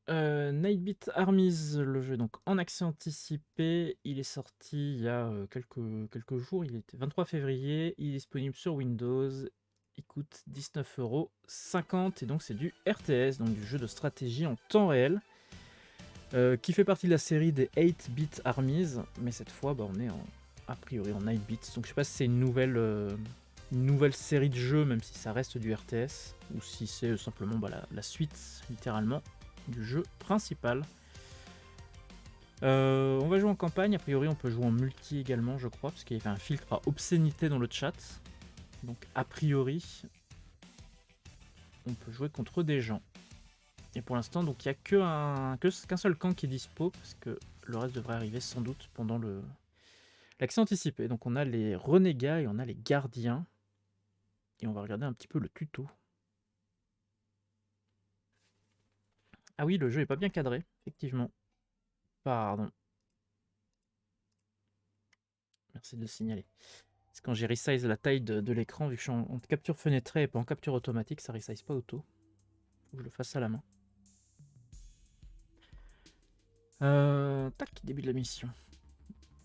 Nightbeat Armies, le jeu donc en accès anticipé, il est sorti il y a quelques jours, il était 23 février, il est disponible sur Windows, il coûte 19,50 € et donc c'est du RTS, donc du jeu de stratégie en temps réel, qui fait partie de la série des 8-bit Armies, mais cette fois on est a priori en 9-bits, donc je sais pas si c'est une nouvelle série de jeux, même si ça reste du RTS, ou si c'est simplement la suite, littéralement, du jeu principal. On va jouer en campagne, a priori on peut jouer en multi également je crois, parce qu'il y avait un filtre à obscénité dans le chat. Donc a priori, on peut jouer contre des gens. Et pour l'instant, donc il n'y a qu'un seul camp qui est dispo, parce que le reste devrait arriver sans doute pendant l'accès anticipé. Donc on a les renégats et on a les gardiens. Et on va regarder un petit peu le tuto. Ah oui, le jeu est pas bien cadré, effectivement. Pardon. Merci de le signaler. C'est quand j'ai resize la taille de l'écran, vu que je suis en capture fenêtrée et pas en capture automatique, ça resize pas auto. Faut que je le fasse à la main. Tac, début de la mission.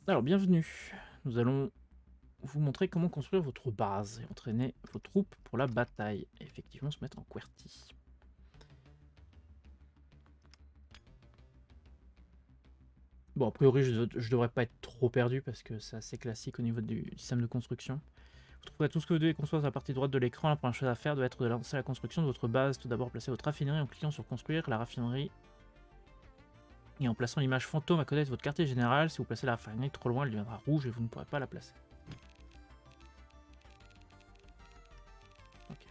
Alors, bienvenue. Nous allons vous montrer comment construire votre base et entraîner vos troupes pour la bataille. Et effectivement, se mettre en QWERTY. Bon, a priori, je devrais pas être trop perdu parce que c'est assez classique au niveau du système de construction. Vous trouverez tout ce que vous devez construire sur la partie droite de l'écran. La première chose à faire doit être de lancer la construction de votre base. Tout d'abord, placez votre raffinerie en cliquant sur construire la raffinerie et en plaçant l'image fantôme à côté de votre quartier général. Si vous placez la raffinerie trop loin, elle deviendra rouge et vous ne pourrez pas la placer. Ok.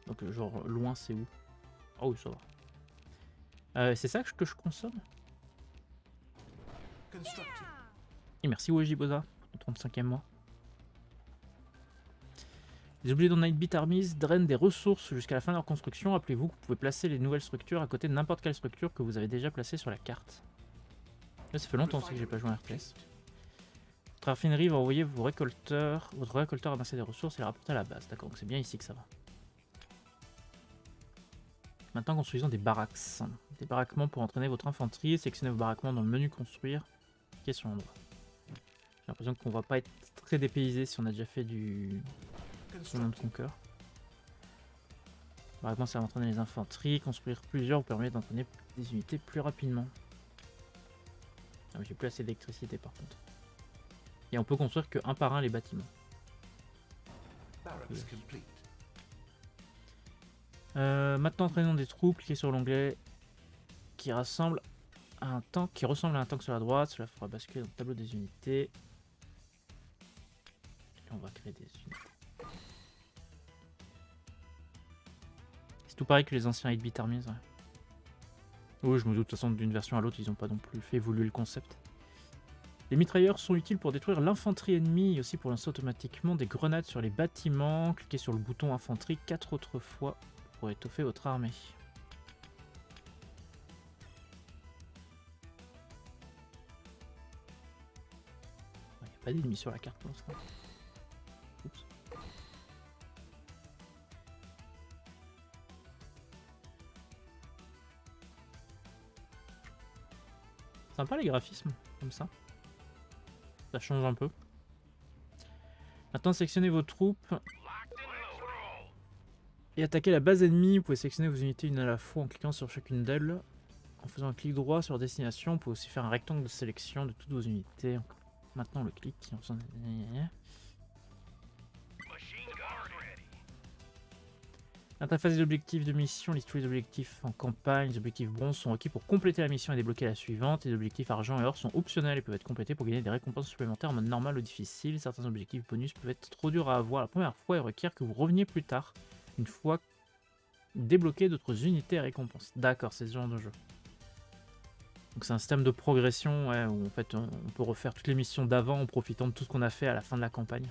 Donc genre loin c'est où? Oh oui, ça va. C'est ça que je consomme? Et merci Wejiboza pour le 35e mois. Les oubliés dans Nightbeat Armies drainent des ressources jusqu'à la fin de leur construction. Rappelez-vous que vous pouvez placer les nouvelles structures à côté de n'importe quelle structure que vous avez déjà placée sur la carte. Là, ça fait longtemps aussi que j'ai pas joué à un RTS. Votre raffinerie va envoyer votre récolteur ramasser des ressources et les rapporter à la base. D'accord, donc c'est bien ici que ça va. Maintenant, construisons des barracks. Des baraquements pour entraîner votre infanterie. Sélectionnez vos baraquements dans le menu construire. Cliquez sur l'endroit. J'ai l'impression qu'on va pas être très dépaysé si on a déjà fait du Command Conquer. Baraquement, ça va entraîner les infanteries. Construire plusieurs vous permet d'entraîner des unités plus rapidement. Ah, mais j'ai plus assez d'électricité par contre. Et on peut construire que un par un les bâtiments. Maintenant, entraînons des troupes. Cliquez sur l'onglet qui ressemble à un tank sur la droite. Cela fera basculer dans le tableau des unités. Et on va créer des unités. C'est tout pareil que les anciens 8-bit Armies. Ouais. Oui, je me doute, de toute façon, d'une version à l'autre, ils n'ont pas non plus fait évoluer le concept. Les mitrailleurs sont utiles pour détruire l'infanterie ennemie et aussi pour lancer automatiquement des grenades sur les bâtiments. Cliquez sur le bouton infanterie 4 autres fois pour étoffer votre armée. Il n'y a pas d'ennemis sur la carte pour l'instant. Oups. Sympa les graphismes, comme ça. Ça change un peu. Maintenant, sélectionnez vos troupes. Et attaquez la base ennemie. Vous pouvez sélectionner vos unités une à la fois en cliquant sur chacune d'elles. En faisant un clic droit sur destination, vous pouvez aussi faire un rectangle de sélection de toutes vos unités. Maintenant, le clic. Interface des objectifs de mission, liste tous les objectifs en campagne. Les objectifs bronze sont requis pour compléter la mission et débloquer la suivante. Les objectifs argent et or sont optionnels et peuvent être complétés pour gagner des récompenses supplémentaires en mode normal ou difficile. Certains objectifs bonus peuvent être trop durs à avoir la première fois et requièrent que vous reveniez plus tard, une fois débloqué d'autres unités et récompenses. D'accord, c'est ce genre de jeu. Donc c'est un système de progression ouais, où en fait on peut refaire toutes les missions d'avant en profitant de tout ce qu'on a fait à la fin de la campagne.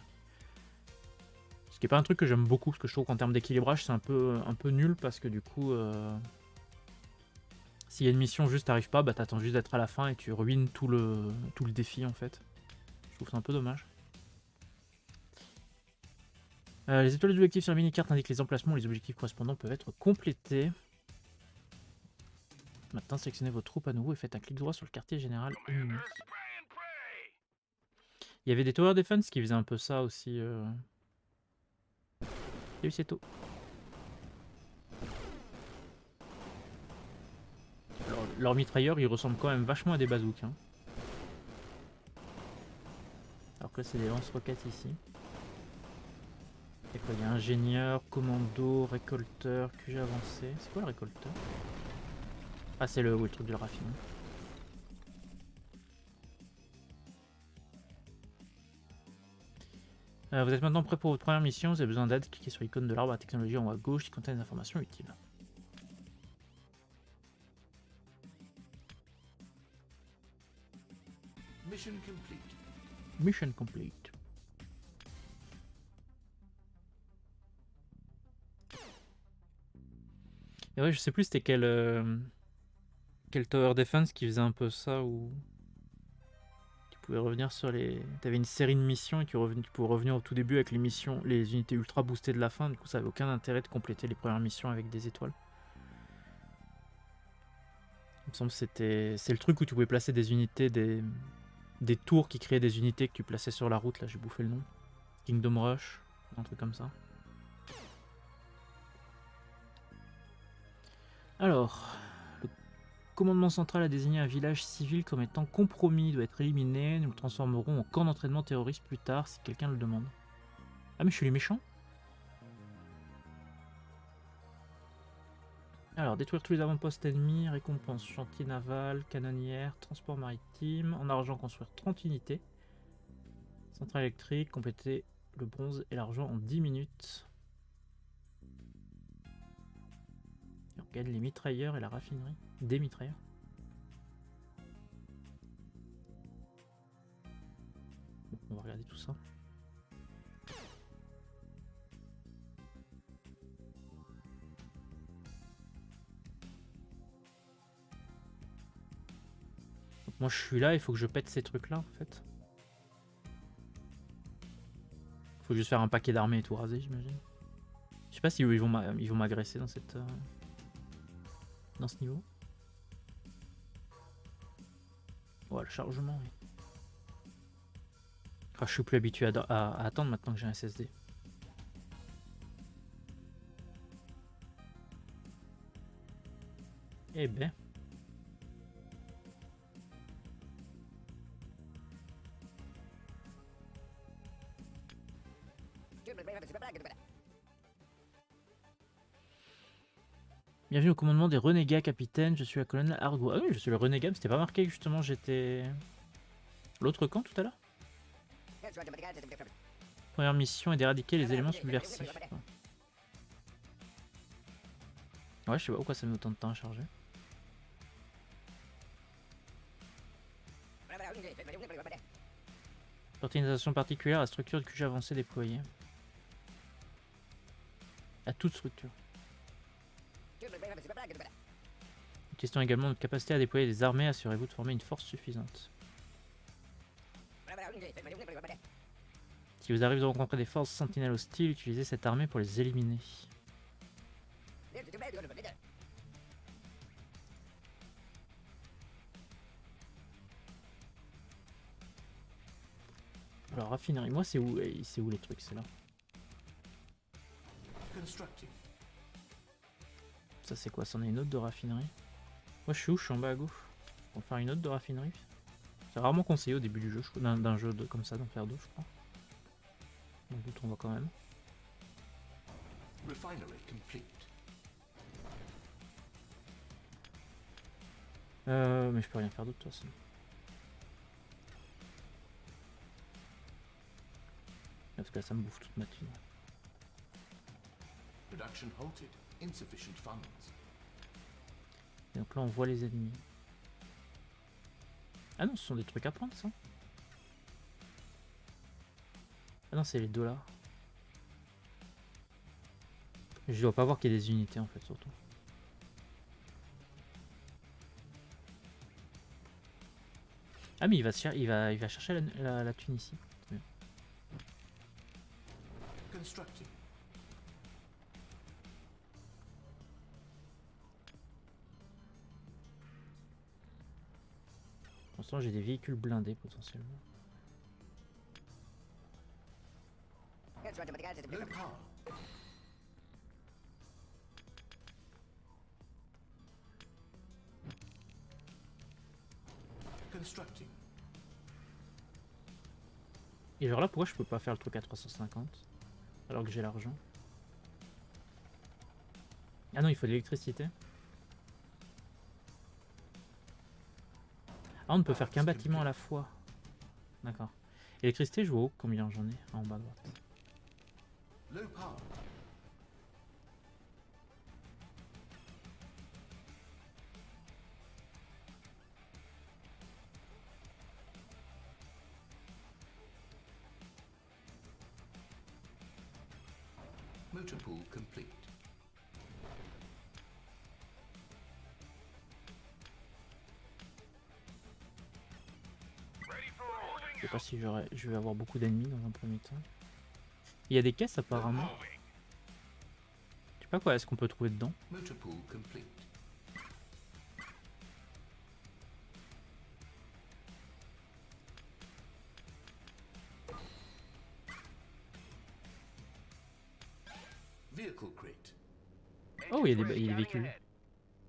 Ce qui n'est pas un truc que j'aime beaucoup, parce que je trouve qu'en termes d'équilibrage, c'est un peu nul, parce que du coup, s'il y a une mission juste t'arrives pas, bah t'attends juste d'être à la fin et tu ruines tout le défi en fait. Je trouve ça un peu dommage. Les étoiles d'objectifs sur la mini-carte indiquent les emplacements où les objectifs correspondants peuvent être complétés. Maintenant, sélectionnez vos troupes à nouveau et faites un clic droit sur le quartier général ennemi. Il y avait des Tower Defense qui faisaient un peu ça aussi. Salut, c'est tôt. Alors, leurs mitrailleurs, ils ressemblent quand même vachement à des bazooks. Hein. Alors que là, c'est des lance-roquettes ici. Et quoi, il y a ingénieur, commando, récolteur, QG avancé. C'est quoi le récolteur? Ah, c'est le truc de la raffinerie. Vous êtes maintenant prêt pour votre première mission. Vous avez besoin d'aide. Cliquez sur l'icône de l'arbre à technologie en haut à gauche qui contient des informations utiles. Mission complete. Mission complete. Et ouais, je sais plus c'était quel Tower Defense qui faisait un peu ça ou tu pouvais revenir sur les. T'avais une série de missions et tu pouvais revenir au tout début avec les missions, les unités ultra boostées de la fin. Du coup, ça avait aucun intérêt de compléter les premières missions avec des étoiles. Il me semble que c'est le truc où tu pouvais placer des unités, des tours qui créaient des unités que tu plaçais sur la route. Là, j'ai bouffé le nom. Kingdom Rush, un truc comme ça. Alors, le commandement central a désigné un village civil comme étant compromis, il doit être éliminé. Nous le transformerons en camp d'entraînement terroriste plus tard si quelqu'un le demande. Ah mais je suis les méchants? Alors, détruire tous les avant-postes ennemis, récompense, chantier naval, canonnière, transport maritime, en argent construire 30 unités. Centrale électrique, compléter le bronze et l'argent en 10 minutes. Et on gagne les mitrailleurs et la raffinerie. Des mitrailleurs. Bon, on va regarder tout ça. Donc moi je suis là, il faut que je pète ces trucs là en fait. Faut juste faire un paquet d'armées et tout raser, j'imagine. Je sais pas si ils vont m'agresser dans cette dans ce niveau. Ouais, le chargement, oui. Ah, je suis plus habitué à attendre maintenant que j'ai un SSD. Eh ben. Bienvenue au commandement des renégats, capitaine. Je suis la colonne Argo. Ah oui, je suis le renégat, mais c'était pas marqué que justement j'étais. L'autre camp tout à l'heure. Première mission est d'éradiquer les éléments subversifs. Ouais, je sais pas pourquoi ça met autant de temps à charger. Organisation particulière à la structure de QG avancée déployée. À toute structure. Question également de notre capacité à déployer des armées. Assurez-vous de former une force suffisante. Si vous arrivez à rencontrer des forces sentinelles hostiles, utilisez cette armée pour les éliminer. Alors raffinerie, moi c'est où les trucs, c'est là. Ça c'est quoi? C'en est une autre de raffinerie? Moi je suis où? Je suis en bas à gauche. On va faire une autre de raffinerie. C'est rarement conseillé au début du jeu, d'un jeu comme ça, d'en faire deux, je crois. Donc doute, on va quand même. Mais je peux rien faire d'autre de toute façon. Parce que là ça me bouffe toute ma thune. Et donc là on voit les ennemis. Ah non, ce sont des trucs à prendre ça. Ah non, c'est les dollars. Je dois pas voir qu'il y a des unités en fait, surtout. Ah mais il va chercher la thune ici. Pour l'instant, j'ai des véhicules blindés potentiellement. Low power. Constructing. Et genre là, pourquoi je peux pas faire le truc à 350 alors que j'ai l'argent? Ah non, il faut de l'électricité. Ah, on ne peut faire qu'un bâtiment à la fois. D'accord. Électricité, je vois où combien j'en ai? Ah, en bas à droite. Low power. Motor pool complete. Je sais pas si je vais avoir beaucoup d'ennemis dans un premier temps. Il y a des caisses apparemment. Je sais pas quoi est-ce qu'on peut trouver dedans. Motor pool complete. Vehicle crate. Oh, il y a des véhicules.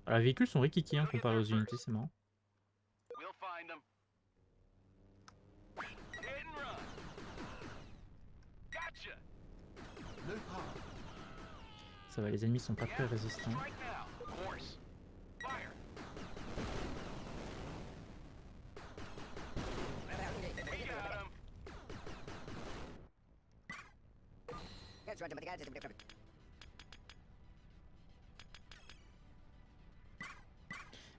Alors, les véhicules sont rikiki hein, comparé aux unités, c'est marrant. Low power. Ça va, les ennemis sont pas très résistants.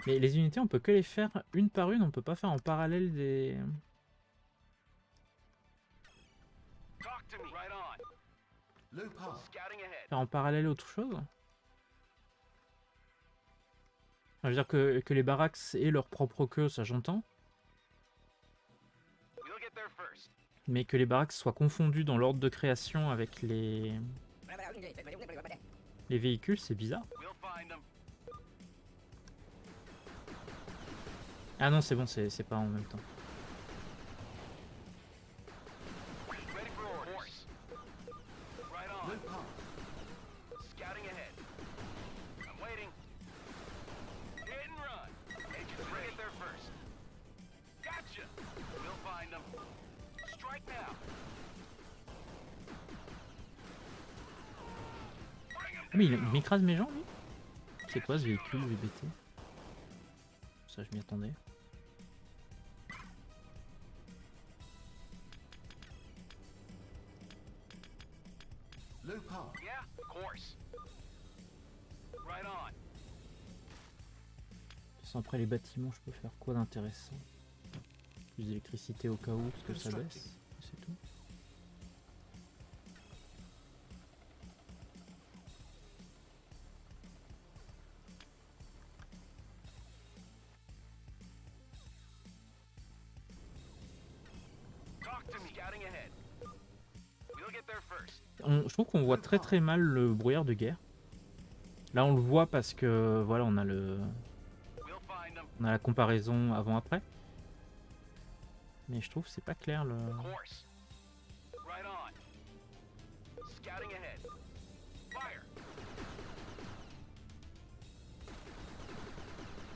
Mais les unités, on peut que les faire une par une, on peut pas faire en parallèle des... Low power. Faire en parallèle autre chose. Enfin, je veux dire que les barracks aient leur propre queue, ça j'entends. Mais que les barracks soient confondus dans l'ordre de création avec les véhicules, c'est bizarre. Ah non, c'est bon, c'est pas en même temps. Low power. Ah mais il m'écrase mes gens lui. C'est quoi ce véhicule VBT? Ça je m'y attendais. Low power. Après les bâtiments, je peux faire quoi d'intéressant? Plus d'électricité au cas où, parce que ça baisse. C'est tout. Je trouve qu'on voit très très mal le brouillard de guerre. Là on le voit parce que voilà on a la comparaison avant-après. Mais je trouve que c'est pas clair le...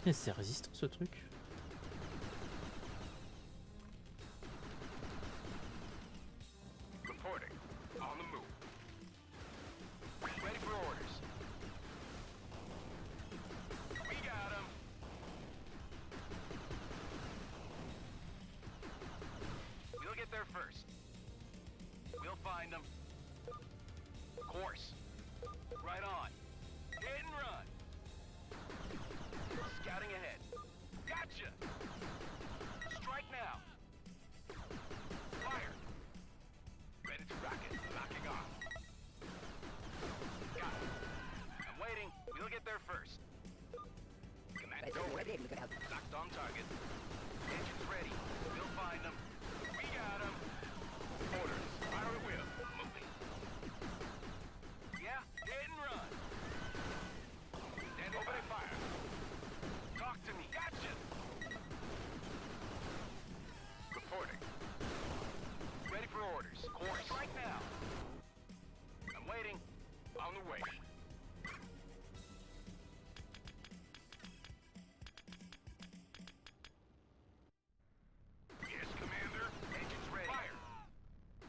Et c'est résistant ce truc.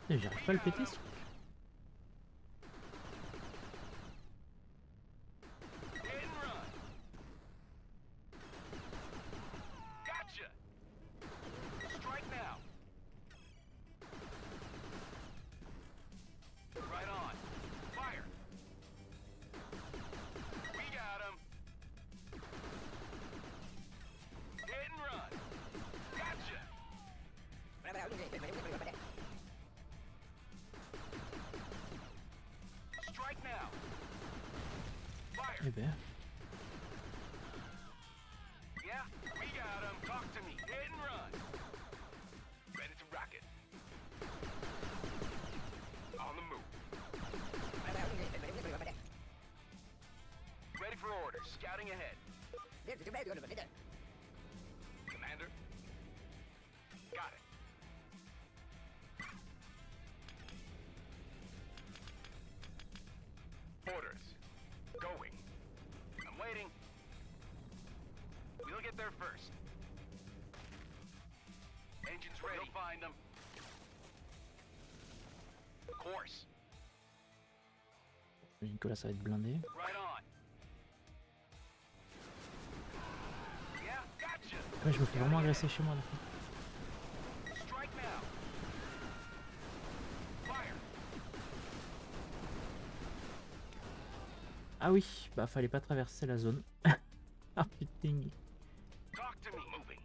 Et j'arrive pas à le péter ce truc. Eh ben. Scouting ahead. Commander. Got it. Orders. Going. I'm waiting. We'll get there first. Engines ready. We'll find them. Course. J'imagine que là ça va être blindé. Right on. Yeah, gotcha. Ouais, je me fais vraiment agresser chez moi à la fin. Strike now. Fire. Ah oui, bah fallait pas traverser la zone. Ah putain. Talk to me. Moving.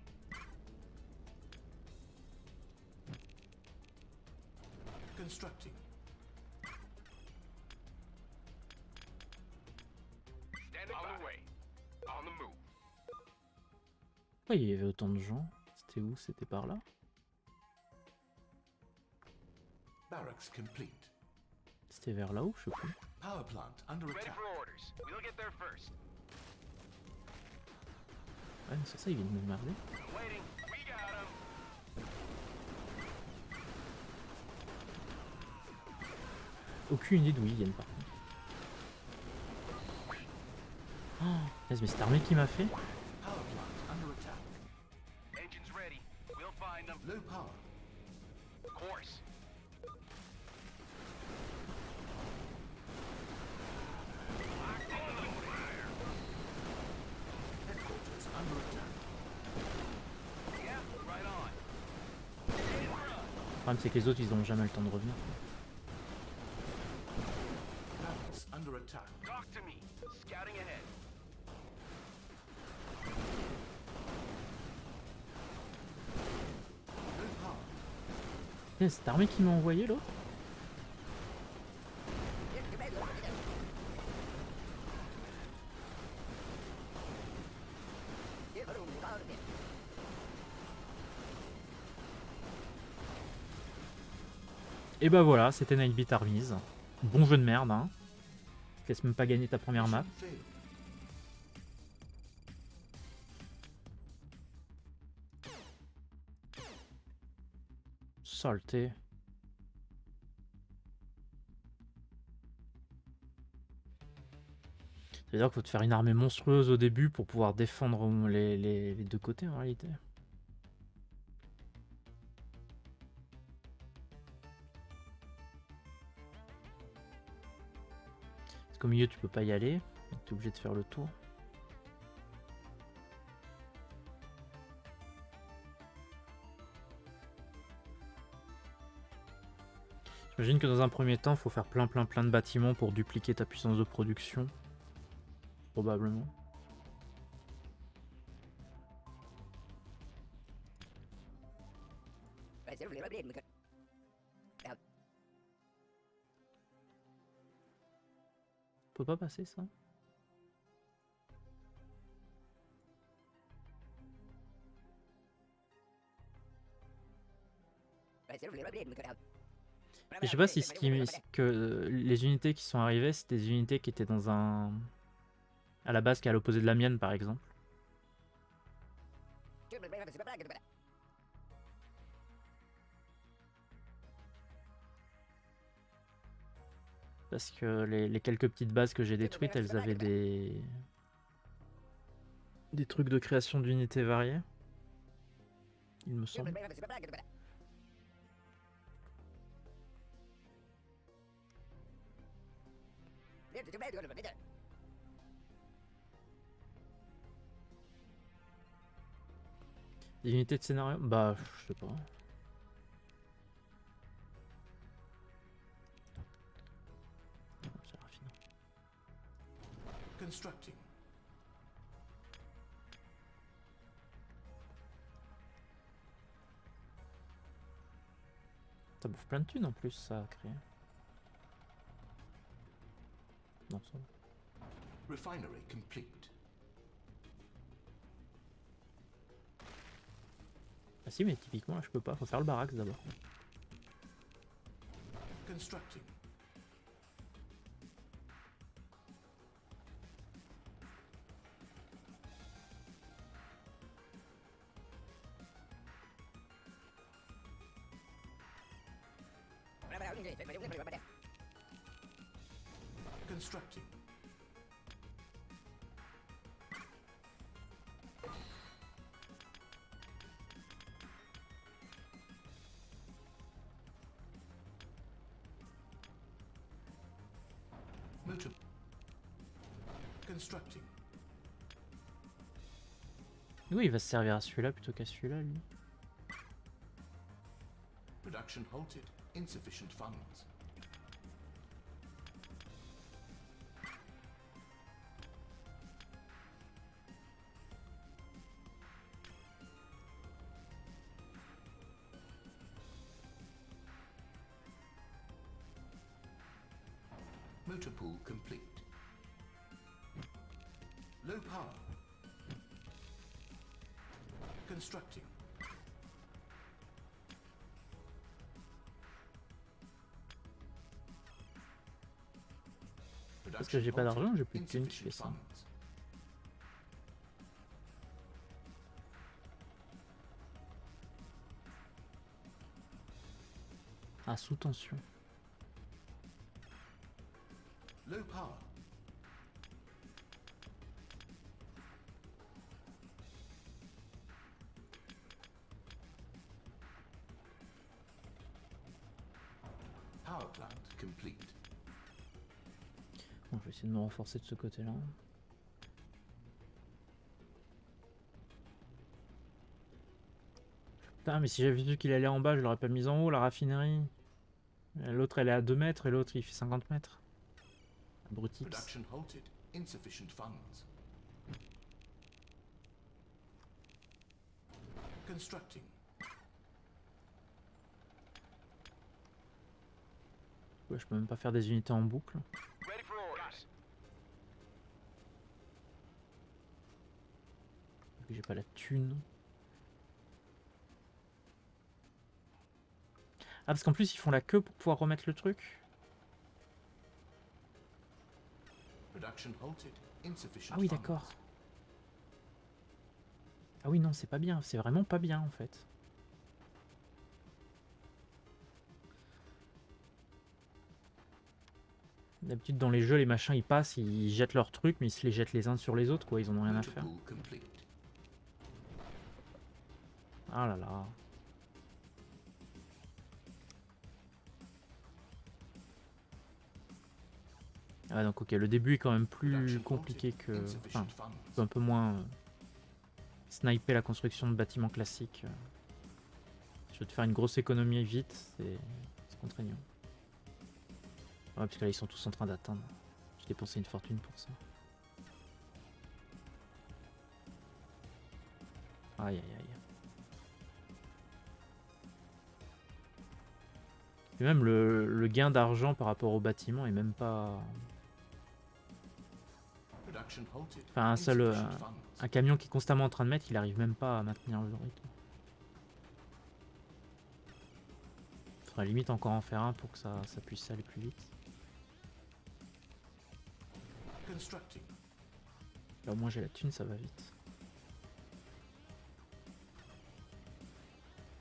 Constructing. Standing on the way. On the move. Pourquoi il y avait autant de gens? C'était où? C'était par là? Barracks complete. C'était vers là-haut, je sais plus. Power plant under Ready attack. for orders. We'll get there first. Ouais, c'est ça, il vient de me merder. I'm waiting. We got him. Aucune idée d'où ils viennent par contre. Oh, mais c'est l'armée qui m'a fait. Power plant under attack. Engines ready. We'll find them. Low power. Course. Headquarters under attack. Yeah, right on. Le problème c'est que les autres ils ont jamais le temps de revenir. Barracks under attack. Talk to me. Scouting ahead. Low power. C'est cette armée qui m'a envoyé l'autre? Et bah voilà, c'était Nightbeat Armies. Bon jeu de merde, hein. Je te laisse même pas gagner ta première map. Mission failed. Saleté. Ça veut dire qu'il faut te faire une armée monstrueuse au début pour pouvoir défendre les deux côtés en réalité. Parce qu'au milieu tu peux pas y aller, donc tu es obligé de faire le tour. J'imagine que dans un premier temps, il faut faire plein de bâtiments pour dupliquer ta puissance de production. Probablement. On peut pas passer ça? Je sais pas si que les unités qui sont arrivées, c'est des unités qui étaient dans un... à la base qui est à l'opposé de la mienne par exemple. Parce que les quelques petites bases que j'ai détruites, elles avaient des trucs de création d'unités variées. Il me semble. Des unités de scénario? Bah, je sais pas. C'est raffinant. Constructing. Ça bouffe plein de thunes en plus, ça a créé. Non, ça va. Refinery complete. Ah si, mais typiquement là je peux pas, faut faire le barracks d'abord. Constructing. Constructing. Motor. Constructing. Oui, il va se servir à celui-là plutôt qu'à celui-là, lui. Production halted. Insufficient funds. Motor pool complete. Low power. Constructing. Parce que j'ai pas d'argent, j'ai plus de thunes qui fait ça. Ah, sous tension. Low power. Power plant complete. Bon, je vais essayer de me renforcer de ce côté-là. Putain, mais si j'avais vu qu'il allait en bas, je l'aurais pas mis en haut, la raffinerie. L'autre, elle est à 2 mètres et l'autre, il fait 50 mètres. Brutix. Production halted. Insufficient funds. Constructing. Ouais, je peux même pas faire des unités en boucle. Ready for orders. J'ai pas la thune. Ah, parce qu'en plus, ils font la queue pour pouvoir remettre le truc. Production halted. Insufficient Ah oui, funds. d'accord. Ah oui, non, c'est pas bien. C'est vraiment pas bien, en fait. D'habitude, dans les jeux, les machins, ils passent, ils jettent leurs trucs, mais ils se les jettent les uns sur les autres, quoi. Ils en ont rien à Motor faire. pool complete. Ah là là. Ah donc ok, le début est quand même plus Production compliqué halted. que... Enfin, Insufficient funds. un peu moins sniper la construction de bâtiments classiques. Je veux te faire une grosse économie vite, c'est contraignant. Ouais, parce que là ils sont tous en train d'atteindre. J'ai dépensé une fortune pour ça. Aïe aïe aïe. Et même le gain d'argent par rapport au bâtiment est même pas... Production halted. Enfin, Insufficient funds. un camion qui est constamment en train de mettre, il arrive même pas à maintenir le rythme. Faudrait limite encore en faire un pour que ça puisse aller plus vite. Constructing. Là au moins j'ai la thune, ça va vite.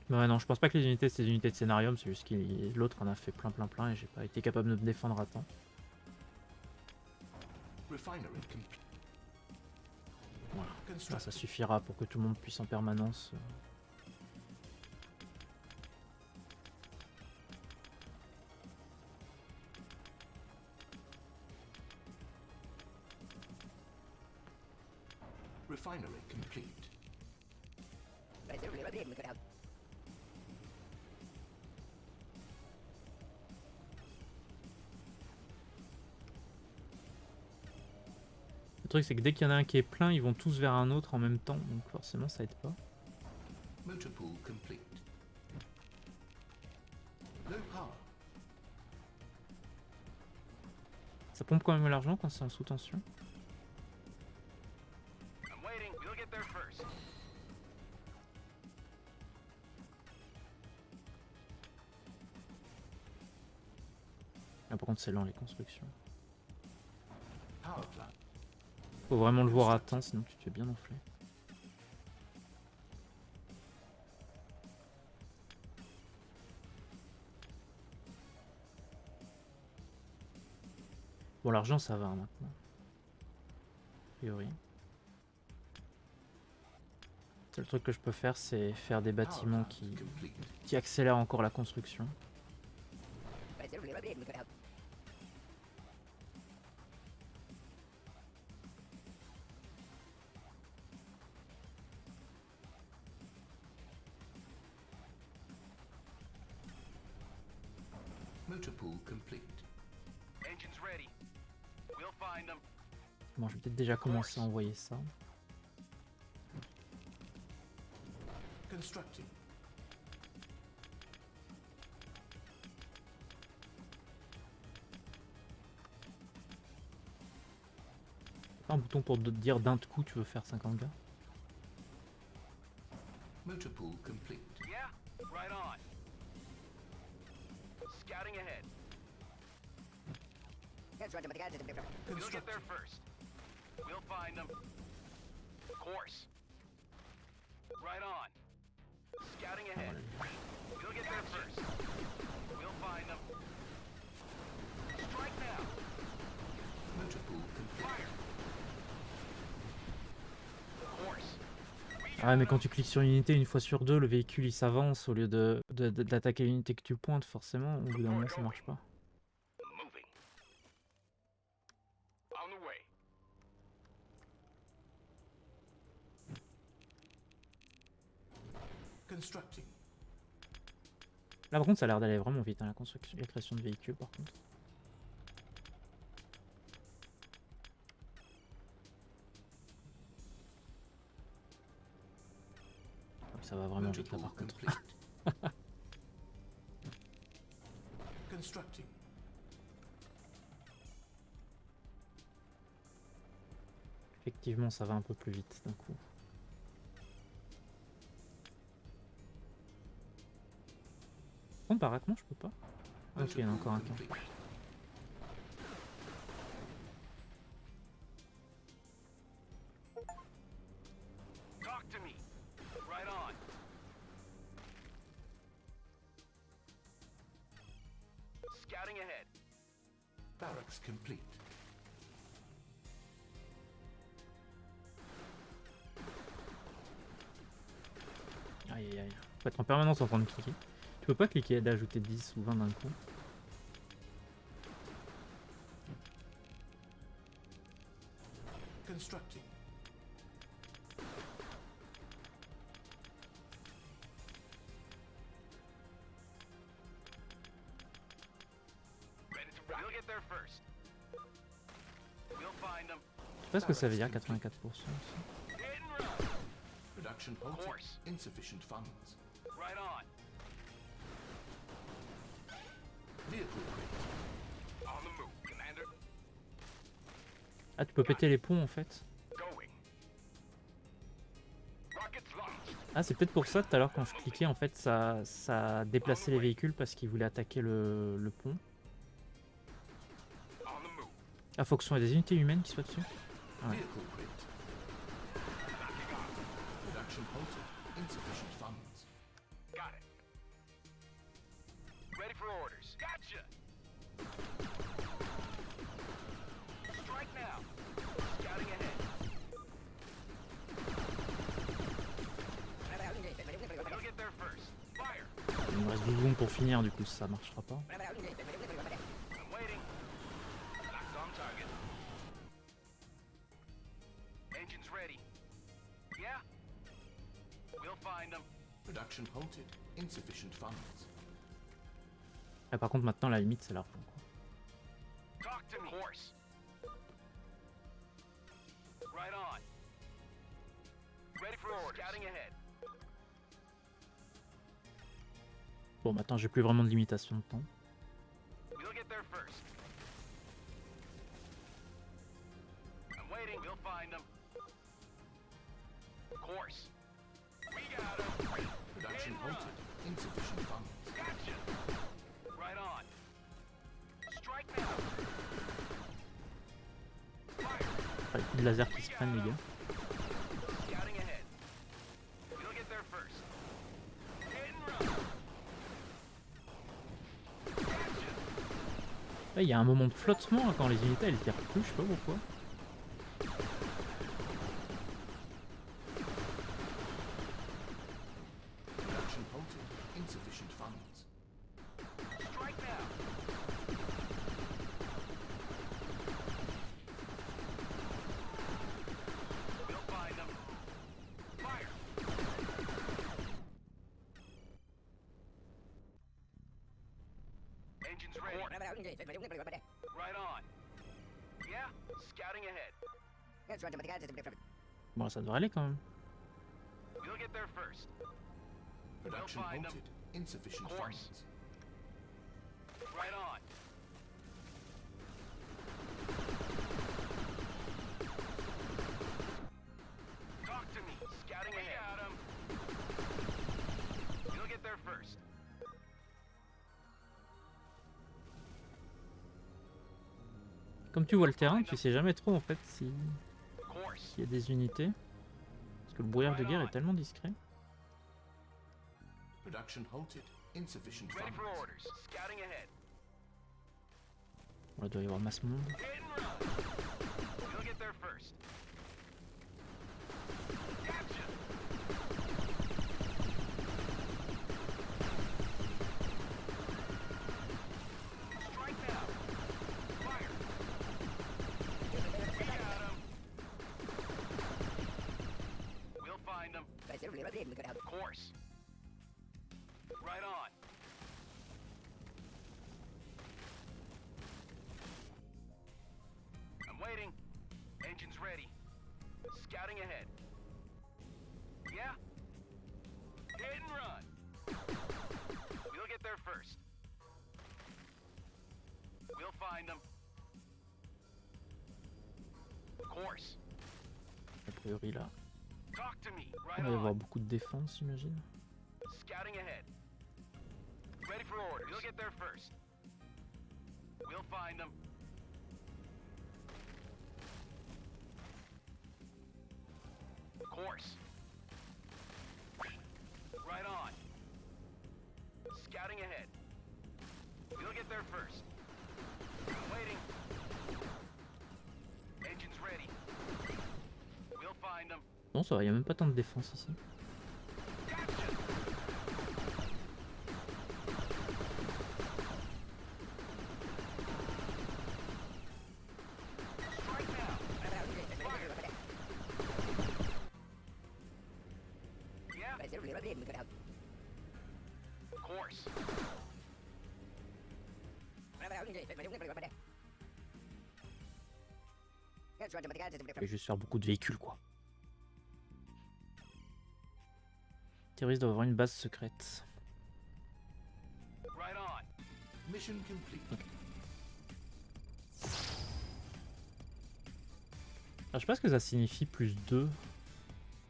Mais ouais, non, je pense pas que les unités c'est des unités de scénarium, c'est juste que l'autre en a fait plein et j'ai pas été capable de me défendre à temps. Refinery complete. Voilà. Là, Constructing. ça suffira pour que tout le monde puisse en permanence. Refinery complete. Le truc c'est que dès qu'il y en a un qui est plein, ils vont tous vers un autre en même temps, donc forcément ça aide pas. Motor pool complete. Low power. Ça pompe quand même l'argent quand c'est en sous tension. I'm waiting. We'll get there first. Là par contre c'est lent les constructions. Power plant. Faut vraiment le voir à temps sinon tu te fais bien enfler. Bon l'argent ça va maintenant. A priori. Le seul truc que je peux faire c'est faire des Power bâtiments plant complete. qui accélèrent encore la construction. Motor pool complete. Engines ready. We'll find them. Bon je vais peut-être déjà commencer à envoyer ça. Constructing. Pas un bouton pour te dire d'un coup tu veux faire 50 gars. Motor pool complete. Yeah, right on. Scouting ahead. We'll get there Constructing. first. We'll find them. Course. Right on. Scouting ahead. We'll get there first. We'll find them. Strike now. Motor pool complete. Fire. Course. Ah mais quand tu cliques sur une unité une fois sur deux, le véhicule il s'avance au lieu d'attaquer l'unité que tu pointes forcément, au bout d'un moment ça marche pas. Moving. On the way. Constructing. Là par contre ça a l'air d'aller vraiment vite hein, la construction, la création de véhicules par contre. Ça va vraiment Motor vite là pool par contre. complete. Constructing. Effectivement ça va un peu plus vite d'un coup. Bon baraquement je peux pas. Ah, ok il y en a encore un camp. complete. Talk to me. Right on. Scouting ahead. Barracks complete. Aïe aïe aïe. Faut être en permanence en train de cliquer. Tu peux pas cliquer et d'ajouter 10 ou 20 d'un coup. Constructing. Ready to rock. We'll get there first. We'll find them. Je sais pas ce que ça veut dire 84% aussi. Hit and run. Production halted. Course. Insufficient funds. Right on. Vehicle crate. On the move, Commander. Ah tu peux péter les ponts en fait. Going. Rockets launched. Ah c'est peut-être pour ça tout à l'heure quand je cliquais en fait ça déplaçait les véhicules parce qu'ils voulaient attaquer le pont. On the move. Ah faut que ce soit des unités humaines qui soient dessus. Ouais. Vehicle crate. Knocking on. Production halted. Insufficient funds. Got it. Ready for orders. Gotcha. Strike now. Scouting ahead. We'll get there first. Fire. Il me reste 12 secondes pour finir du coup ça marchera pas. I'm waiting. Locked on target. Engines ready. We'll find them. Production halted. Insufficient funds. Ah, par contre, maintenant, la limite, c'est l'argent, quoi. Talk to me. Course. Right on. Ready for orders. Scouting ahead. Bon, maintenant, j'ai plus vraiment de limitation de temps. We'll get there first. I'm waiting. We'll find them. Course. We got them. Production halted. Insufficient funds. Gotcha. Right on. Strike now. Fire. Ah, les coups de laser qui se prennent, les gars. Scouting ahead. We'll get there first. Hit and run. Gotcha. Là, il y a un moment de flottement là, quand les unités elles tirent plus, je sais pas pourquoi. Production halted. Insufficient funds. Strike now. We'll find them. Fire. Engines ready. Right on. Yeah, scouting ahead. Bon, ça devrait aller quand même. We'll get there first. Production find 'em. halted. Insufficient Course. funds. Right on. Talk to me. Scouting ahead. Got 'em. We'll get there first. Comme tu vois le terrain, tu sais jamais trop en fait s'il Course. y a des unités. Parce que le brouillard de guerre est tellement discret. Production halted. Insufficient Ready for funds. orders. Scouting ahead. Bon, là, il doit y avoir masse monde. Hit and run. We'll get there first. Gotcha. Strike now. Fire. We got 'em. We'll find them. Course. Right on. I'm waiting. Engines ready. Scouting ahead. Yeah? Hit and run. We'll get there first. We'll find them. Course. A priori là. Talk to me. Il Right va y avoir on. beaucoup de défense, j'imagine. Scouting ahead. Ready for orders. We'll get there first. We'll find them. Course. Right on. Scouting ahead. We'll get there first. I'm waiting. Engines ready. We'll find them. Non, ça va, il n'y a même pas tant de défense ici. Gotcha. Strike now. Fire. Yeah. Course. Je vais juste faire beaucoup de véhicules, quoi. Terroriste doit avoir une base secrète. Right on. Mission complete. Alors, je sais pas ce que ça signifie plus 2.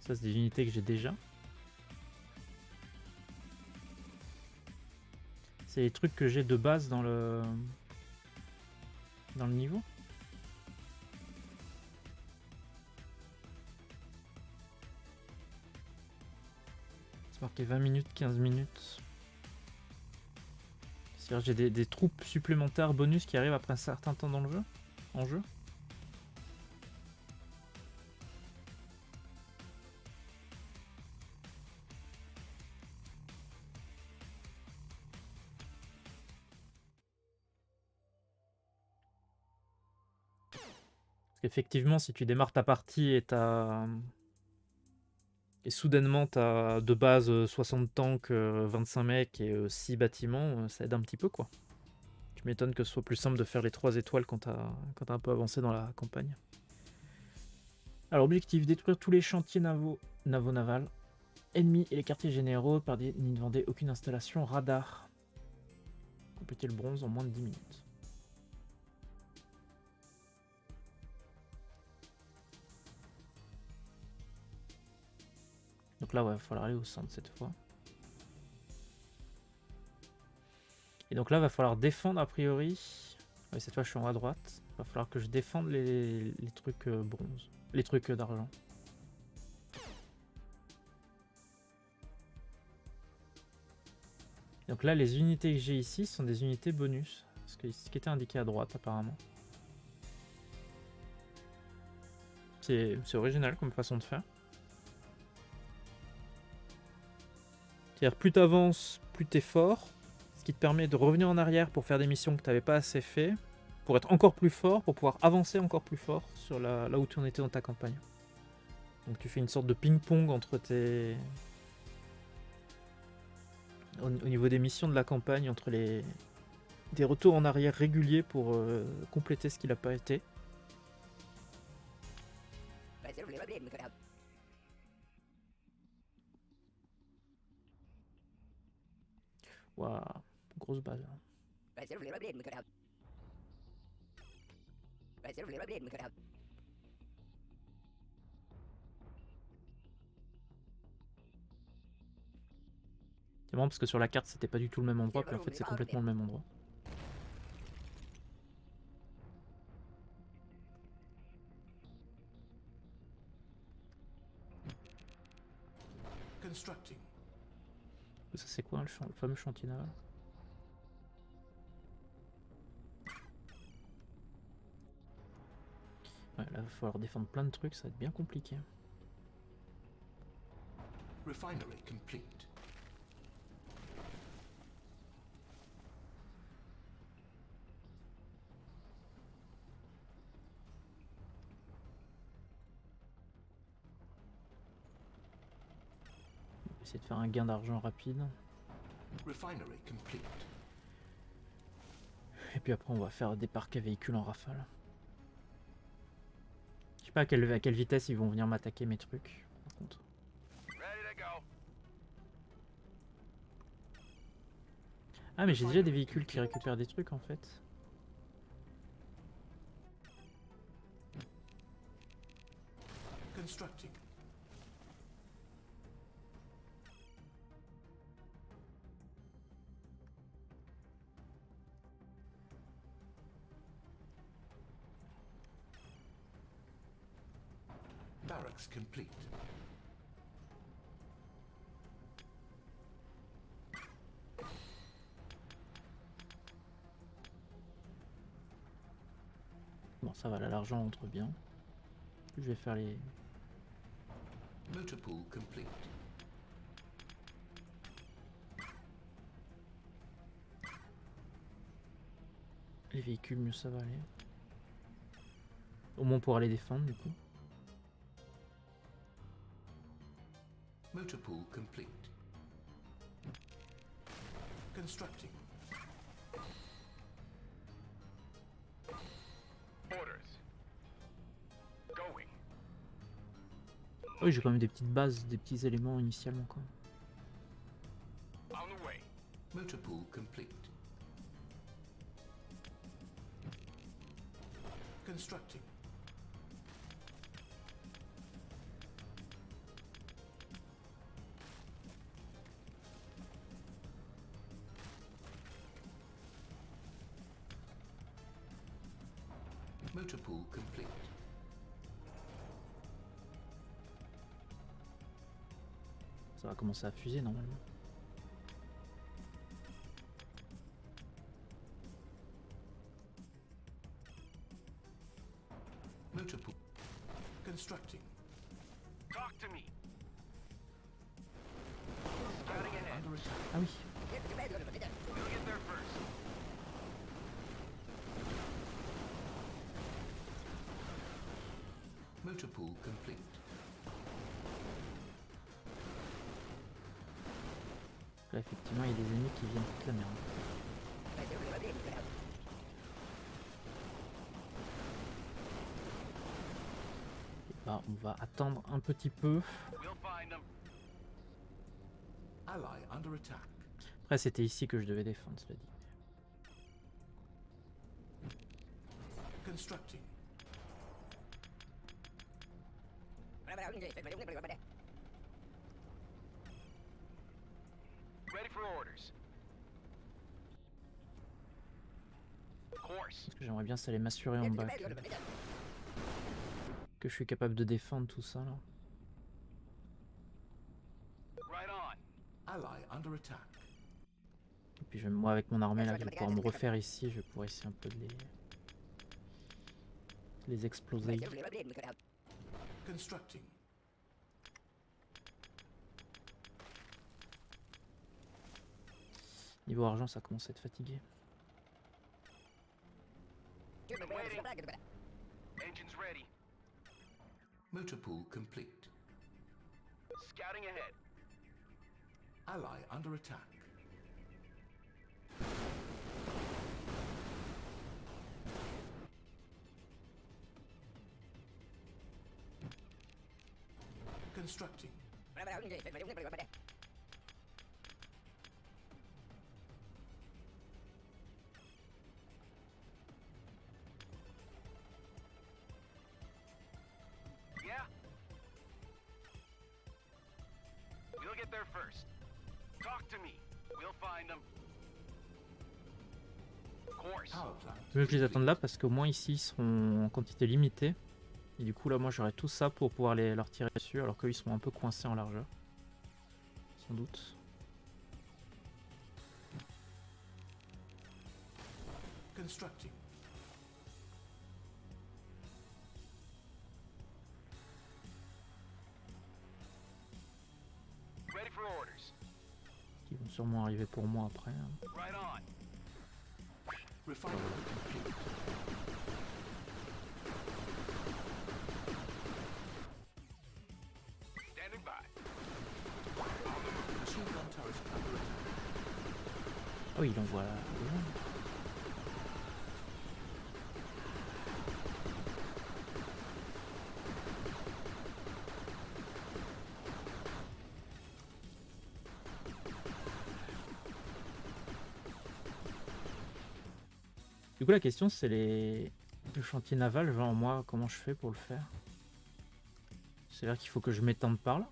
Ça, c'est des unités que j'ai déjà. C'est les trucs que j'ai de base dans le niveau. C'est marqué 20 minutes, 15 minutes. C'est-à-dire j'ai des troupes supplémentaires bonus qui arrivent après un certain temps dans le jeu. En jeu. Parce qu'effectivement, si tu démarres ta partie et t'as et soudainement t'as de base 60 tanks, 25 mecs et 6 bâtiments, ça aide un petit peu quoi. Tu m'étonnes que ce soit plus simple de faire les 3 étoiles quand t'as un peu avancé dans la campagne. Alors objectif, détruire tous les chantiers navals ennemis et les quartiers généraux par des nids de Vendée, aucune installation radar. Compléter le bronze en moins de 10 minutes. Donc là, ouais, il va falloir aller au centre cette fois. Et donc là, il va falloir défendre a priori. Ouais, cette fois, je suis en haut à droite. Il va falloir que je défende les trucs bronze. Les trucs d'argent. Donc là, les unités que j'ai ici sont des unités bonus. Ce qui était indiqué à droite, apparemment. C'est original comme façon de faire. C'est-à-dire, plus t'avances, plus t'es fort. Ce qui te permet de revenir en arrière pour faire des missions que t'avais pas assez fait. Pour être encore plus fort, pour pouvoir avancer encore plus fort sur là où tu en étais dans ta campagne. Donc tu fais une sorte de ping-pong entre tes... Au niveau des missions de la campagne, entre des retours en arrière réguliers pour compléter ce qui n'a pas été. Waouh, grosse balle. C'est marrant parce que sur la carte c'était pas du tout le même endroit, puis en fait c'est complètement le même endroit. Constructing. Ça c'est quoi le fameux chantier naval? Ouais, là il va falloir défendre plein de trucs, ça va être bien compliqué. Refinery complete. On va essayer de faire un gain d'argent rapide. Refinery complete. Et puis après on va faire des parcs à véhicules en rafale. Je sais pas à quelle vitesse ils vont venir m'attaquer mes trucs, par contre. Ready to go. Ah mais j'ai déjà des véhicules qui récupèrent des trucs en fait. Constructing. Barracks complete. Bon ça va, là l'argent entre bien. Je vais faire les... Motor pool complete. Les véhicules, mieux ça va aller. Au moins pour aller défendre du coup. Motor pool complete. Constructing. Orders. Going. Oui j'ai quand même des petites bases, des petits éléments initialement quoi. On the way. Motor pool complete. Constructing. Motor pool complete. Ça va commencer à fuser normalement. Motor pool. Constructing. Talk to me. Scouting ahead. Under attack. Ah oui. We'll get there first. Motor pool complete. Là, effectivement, il y a des ennemis qui viennent toute la merde. Et bah, on va attendre un petit peu. We'll find them. Ally under attack. Après, c'était ici que je devais défendre, cela dit. Constructing. Ready for orders. Course. Parce que j'aimerais bien ça aller m'assurer en bas que je suis capable de défendre tout ça là. Right on. Ally under attack. Et puis moi avec mon armée là, je vais pouvoir me refaire ici, je vais pouvoir essayer un peu de les exploser. Constructing. Niveau argent, ça commence à être fatigué. Engines ready. Motor pool complete. Scouting ahead. Ally under attack. Constructing. Yeah? We'll get there first. Talk to me. We'll find them. Course. Power plant. Mieux que je les attende là parce qu'au moins ici ils seront en quantité limitée. Et du coup là moi j'aurai tout ça pour pouvoir leur tirer dessus alors qu'eux ils sont un peu coincés en largeur. Sans doute. Constructing. Ready for orders. Ils vont sûrement arriver pour moi après. Hein. Right on. Refinery complete. Standing by. Machine gun turret under attack. Oh il envoie là. Du coup la question c'est le chantier naval, genre moi comment je fais pour le faire? C'est-à-dire qu'il faut que je m'étende par là?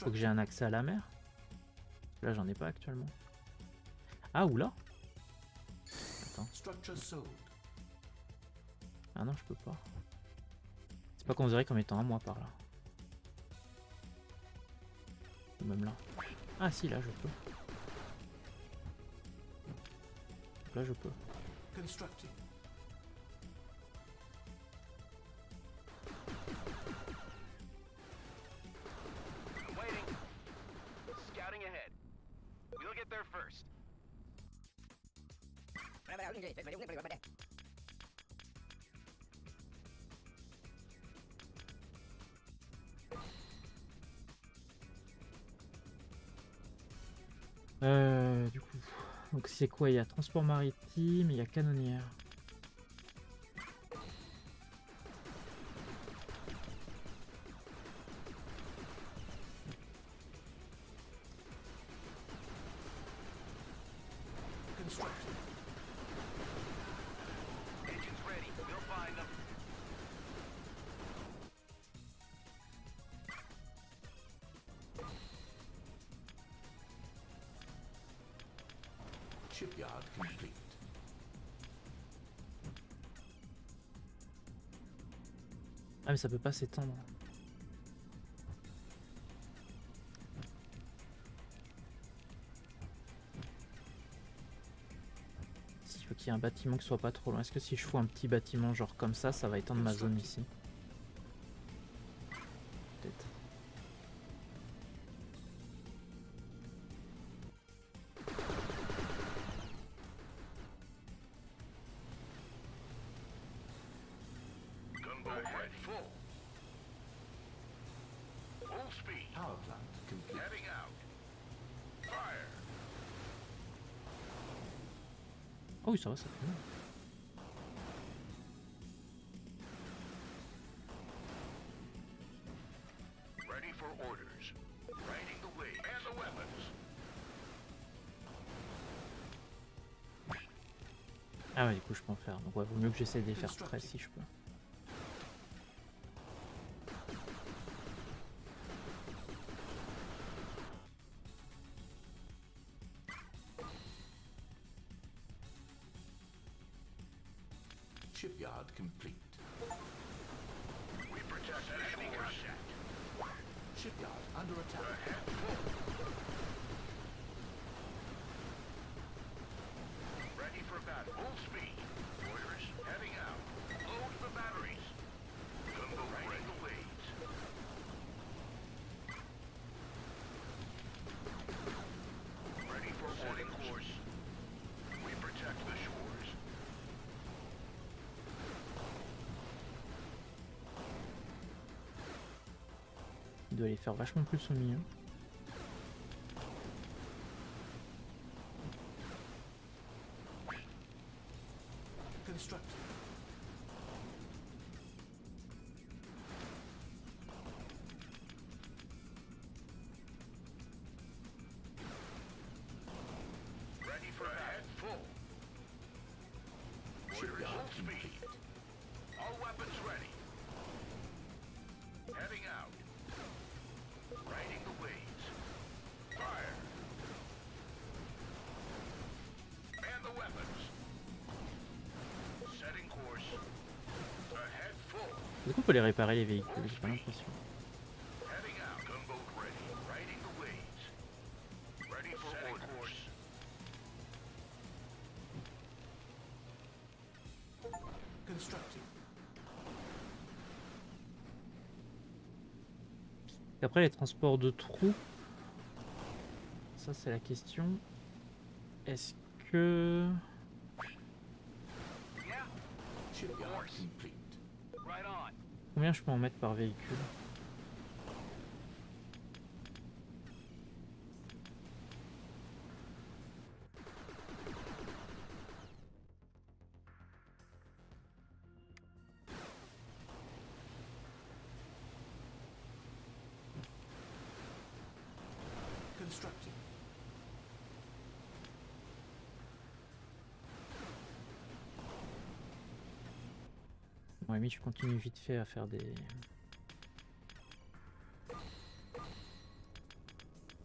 Faut que j'ai un accès à la mer? Là j'en ai pas actuellement. Ah ou là? Attends. Structure sold. Ah non je peux pas. C'est pas considéré comme étant à moi par là. Ou même là. Ah si là je peux. Là je peux. Constructing. I'm waiting. Scouting ahead. We'll get there first. Du coup, donc c'est quoi? Il y a transport maritime, il y a canonnière. Constructing. Engines ready. We'll find them. Shipyard complete. Ah mais ça peut pas s'étendre. Il faut qu'il y ait un bâtiment qui soit pas trop loin. Est-ce que si je fous un petit bâtiment genre comme ça va étendre ma zone ici? Peut-être. Gunboat ready. Full. Full speed. Power plant complete. Heading out. Fire. Oh oui, ça va, ça fait bien. Ready for orders. Riding the way. And the weapons. Ah ouais, du coup, je peux en faire. Donc, ouais, vaut mieux que j'essaie de les faire près si je peux. Shipyard complete. We protect the shores. Shipyard under attack. Ready for battle. Full speed. Warriors heading out. Load the batteries. Gunboat riding the waves. Ready for setting course. We protect the shores. Il doit les faire vachement plus au milieu. Constructed. Ready for head full. Warriors Shipyard full speed. complete. All weapons ready. Heading out. Riding the waves. Fire. And the weapons. Setting course. Ahead full. Du coup, on peut les réparer les véhicules, j'ai pas l'impression. Heading out. Gunboat ready. Riding the waves. Ready for setting course. Constructing. Et après, les transports de troupes, ça c'est la question. Est-ce que... Yeah. Shipyard complete. Right on. Combien je peux en mettre par véhicule? Constructing. Bon, Amy, je continue vite fait à faire des...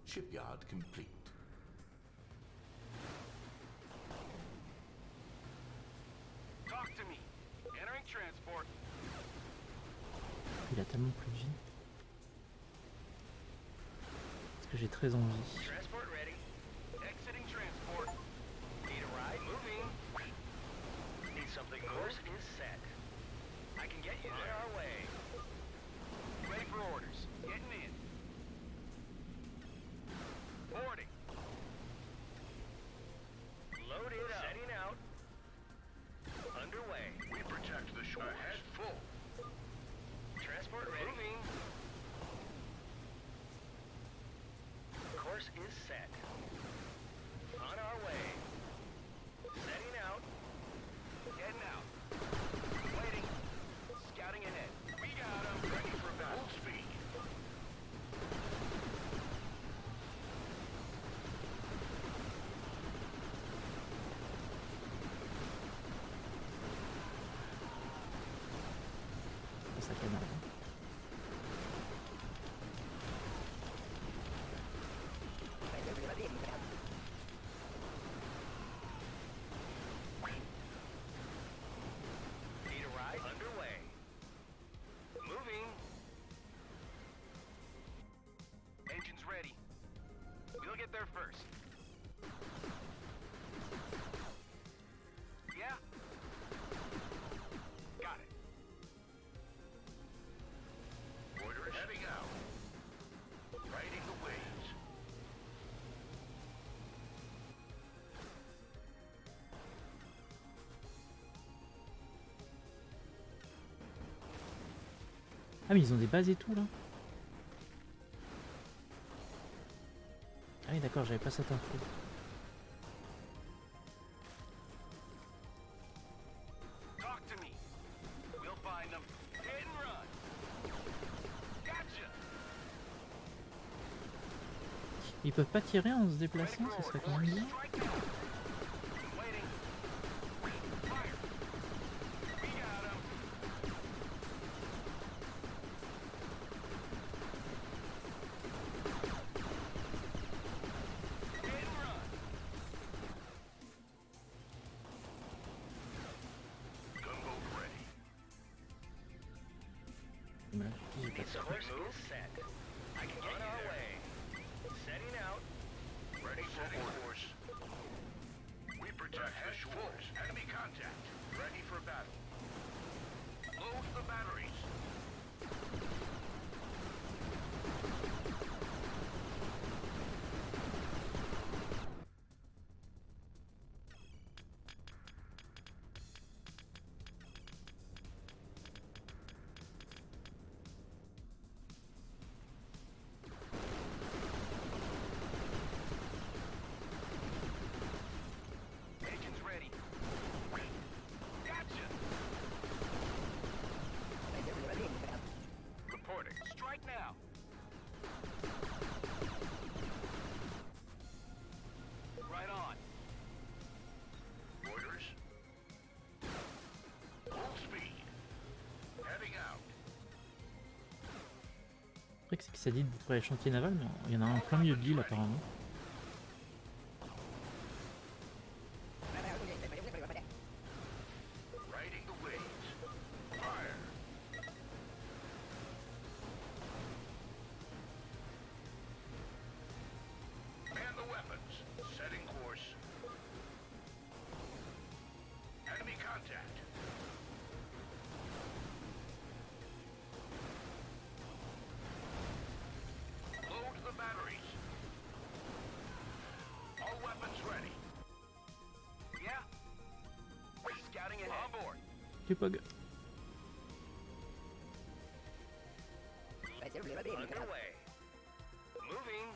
Shipyard complete. Talk to me. Entering transport. Il a tellement plus de vie. Parce que j'ai très envie. Transport ready. Exiting transport. Need a ride? Moving. Need something more? Course is set. I can get you there. On our way. Ready for orders. Getting in. Boarding. Loaded up. Setting out. Underway. We protect the shore. Ahead full. Transport ready. Moving. Course is set. On our way. Setting out. Heading out. Waiting. Scouting ahead. We got him. Ready for battle. Full speed. Ça canarde. Need a ride? Underway. Moving. Engines ready. We'll get there first. Yeah? Got it. Orders heading out. Riding the waves. Ah mais ils ont des bases et tout là. d'accord, j'avais pas cette info. Talk to me. We'll find them. Hit and run. Gotcha. Ils peuvent pas tirer en se Ready déplaçant, for ça serait orders. quand même bien. Strike now. Waiting. Fire. We got him. Hit and run. Gunboat ready. Voilà, j'ai pas Its de course is set. I can get you there. Setting out. Ready for orders. We protect the shores. Enemy contact. Ready for battle. Load the batteries. Agents ready. Gotcha. Reporting. Strike now. Right on. Orders. Full speed. Heading out. Le truc, c'est que ça dit de détruire les chantiers navals, mais il y en a un en plein milieu de l'île apparemment. Riding the waves. Fire. Man the weapons. Setting course. Enemy contact. Load the batteries. All weapons ready. Yeah. Scouting ahead. On board. Tu pog. Underway. Moving.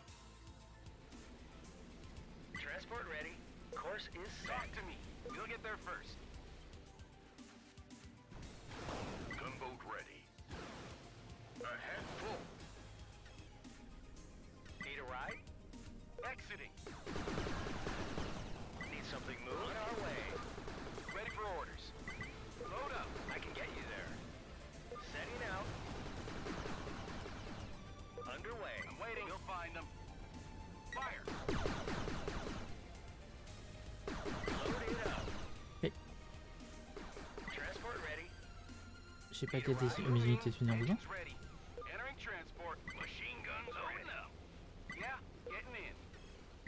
Transport ready. Course is set. Talk to me. We'll get there first. Gunboat ready. Ahead full. Need a ride? Exiting. Need something moved? On our way. Ready for orders. Load up. I can get you there. Setting out. Underway. I'm waiting. We'll find them. Fire. Load it up. Hey. Transport ready. Je sais pas qu'il y a des mes unités de finir dedans. Engines ready. Entering transport. Machine guns ready. Yeah, getting in.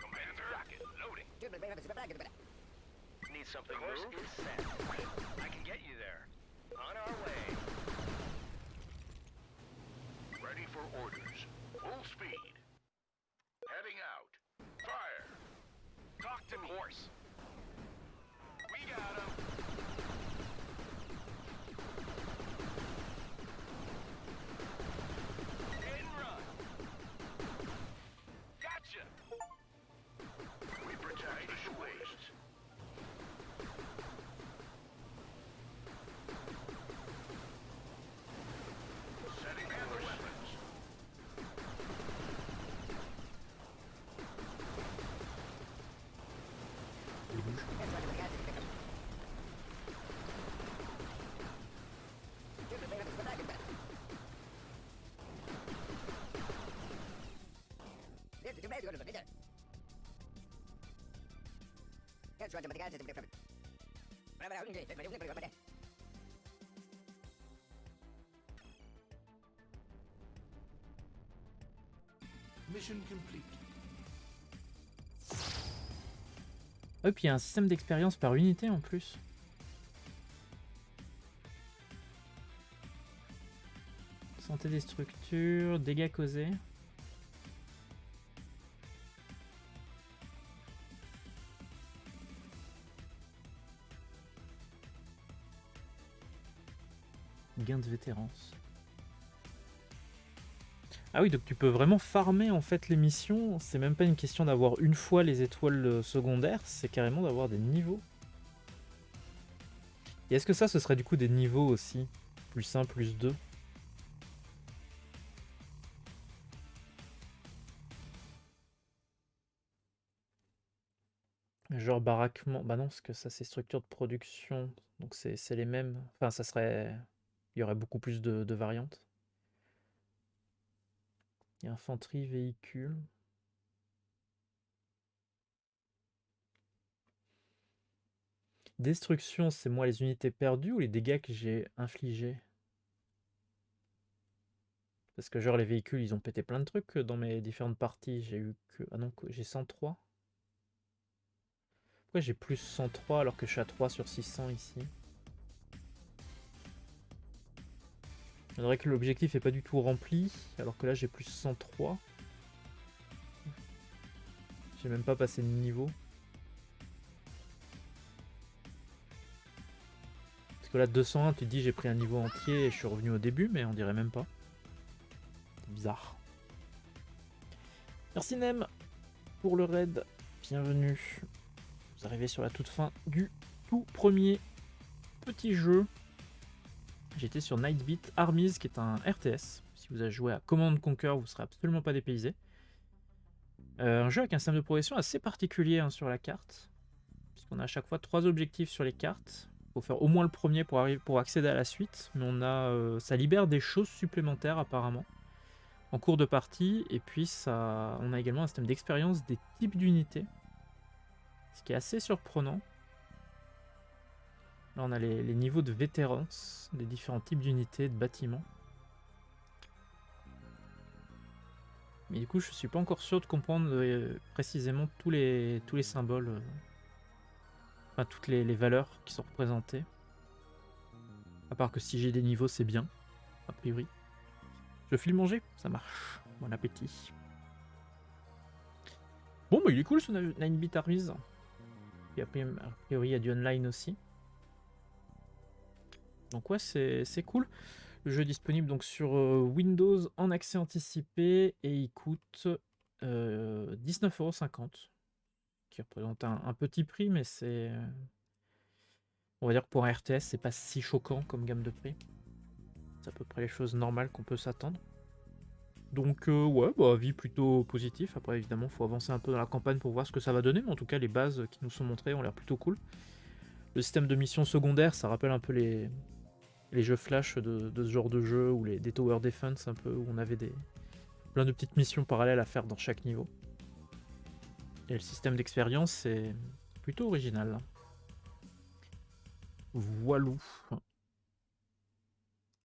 Commander. Rocket loading. Need something moved? Course is set. I can get you there. On our way. Ready for orders. Full speed. Heading out. Fire. Talk to me. Course. We got him. Hit and run. Gotcha. We protect the shores. Setting man the weapons. Mission complete. Ah, et puis il y a un système d'expérience par unité en plus. Santé des structures, dégâts causés. Gain de vétérance. Ah oui, donc tu peux vraiment farmer en fait les missions. C'est même pas une question d'avoir une fois les étoiles secondaires, c'est carrément d'avoir des niveaux. Et est-ce que ça, ce serait du coup des niveaux aussi? Plus 1, plus 2. Genre baraquement. Bah non, parce que ça c'est structure de production. Donc c'est les mêmes. Enfin, ça serait. Il y aurait beaucoup plus de variantes. Il y a infanterie, véhicule. Destruction, c'est moi les unités perdues ou les dégâts que j'ai infligés? Parce que genre les véhicules, ils ont pété plein de trucs dans mes différentes parties. J'ai eu que... Ah non, j'ai 103. Pourquoi j'ai plus 103 alors que je suis à 3 sur 600 ici? On dirait que l'objectif est pas du tout rempli, alors que là j'ai plus 103. J'ai même pas passé de niveau. Parce que là 201, tu te dis j'ai pris un niveau entier et je suis revenu au début, mais on dirait même pas. C'est bizarre. Merci Nem pour le raid. Bienvenue. Vous arrivez sur la toute fin du tout premier petit jeu. J'étais sur Nightbeat Armies, qui est un RTS. Si vous avez joué à Command Conquer, vous ne serez absolument pas dépaysé. Un jeu avec un système de progression assez particulier hein, sur la carte. Puisqu'on a à chaque fois 3 objectifs sur les cartes. Il faut faire au moins le premier pour accéder à la suite. Mais on a, ça libère des choses supplémentaires apparemment en cours de partie. Et puis on a également un système d'expérience des types d'unités. Ce qui est assez surprenant. Là, on a les niveaux de vétérance des différents types d'unités, de bâtiments. Mais du coup, je suis pas encore sûr de comprendre précisément tous les symboles, enfin toutes les valeurs qui sont représentées. À part que si j'ai des niveaux, c'est bien, a priori. Je file manger, ça marche. Bon appétit. Bon, bah il est cool ce 9-bit Armies. Et a priori, il y a du online aussi. Donc ouais, c'est cool. Le jeu est disponible donc sur Windows en accès anticipé et il coûte 19,50 €, qui représente un petit prix, mais c'est... on va dire que pour un RTS, c'est pas si choquant comme gamme de prix. C'est à peu près les choses normales qu'on peut s'attendre. Donc ouais, bah avis plutôt positif. Après évidemment, il faut avancer un peu dans la campagne pour voir ce que ça va donner, mais en tout cas, les bases qui nous sont montrées ont l'air plutôt cool. Le système de mission secondaire, ça rappelle un peu les jeux flash de ce genre de jeu, ou des tower defense un peu, où on avait plein de petites missions parallèles à faire dans chaque niveau. Et le système d'expérience, c'est plutôt original. Voilou.